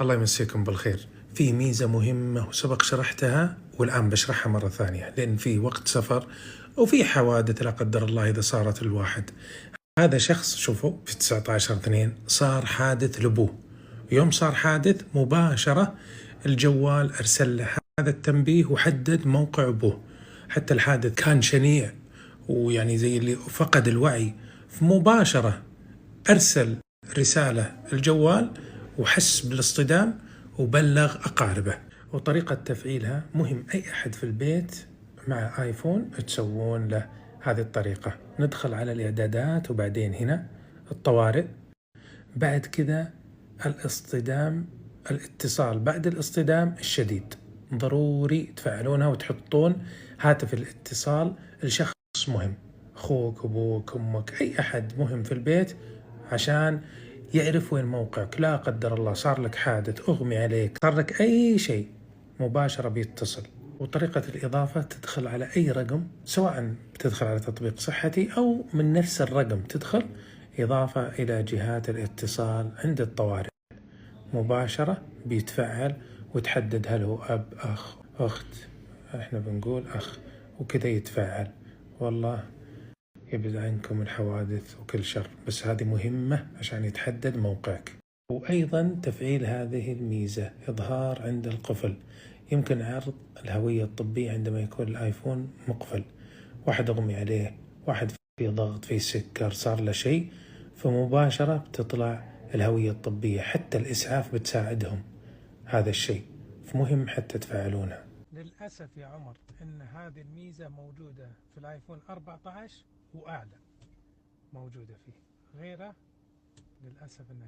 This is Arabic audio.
الله يمسيكم بالخير. في ميزة مهمة وسبق شرحتها والآن بشرحها مرة ثانية، لأن في وقت سفر وفي حوادث لا قدر الله إذا صارت الواحد. هذا شخص شوفوا في 19/2 صار حادث لأبوه. يوم صار حادث مباشرة الجوال أرسل له هذا التنبيه وحدد موقع أبوه. حتى الحادث كان شنيع ويعني زي اللي فقد الوعي، فمباشرة أرسل رسالة الجوال وحس بالاصطدام وبلغ أقاربه. وطريقة تفعيلها مهم أي أحد في البيت مع آيفون تسوون له هذه الطريقة. ندخل على الإعدادات وبعدين هنا الطوارئ، بعد كذا الاتصال بعد الاصطدام الشديد، ضروري تفعلونها وتحطون هاتف الاتصال لشخص مهم، أخوك أبوك أمك أي أحد مهم في البيت، عشان يعرف وين موقعك. لا قدر الله صار لك حادث، أغمي عليك، صار لك أي شيء، مباشرة بيتصل. وطريقة الإضافة تدخل على أي رقم، سواء بتدخل على تطبيق صحتي أو من نفس الرقم تدخل إضافة إلى جهات الاتصال عند الطوارئ، مباشرة بيتفعل وتحدد هل هو أب أخ أخت، إحنا بنقول أخ، وكذا يتفعل. والله يبعد عنكم الحوادث وكل شر، بس هذه مهمة عشان يتحدد موقعك. وأيضا تفعيل هذه الميزة إظهار عند القفل، يمكن عرض الهوية الطبية عندما يكون الآيفون مقفل، واحد أغمي عليه، واحد في ضغط في سكر صار له شيء، فمباشرة بتطلع الهوية الطبية، حتى الإسعاف بتساعدهم هذا الشيء، فمهم حتى تفعلونها. للأسف يا عمر إن هذه الميزة موجودة في الآيفون 14 وأعلى موجودة فيه، غيره للأسف إنها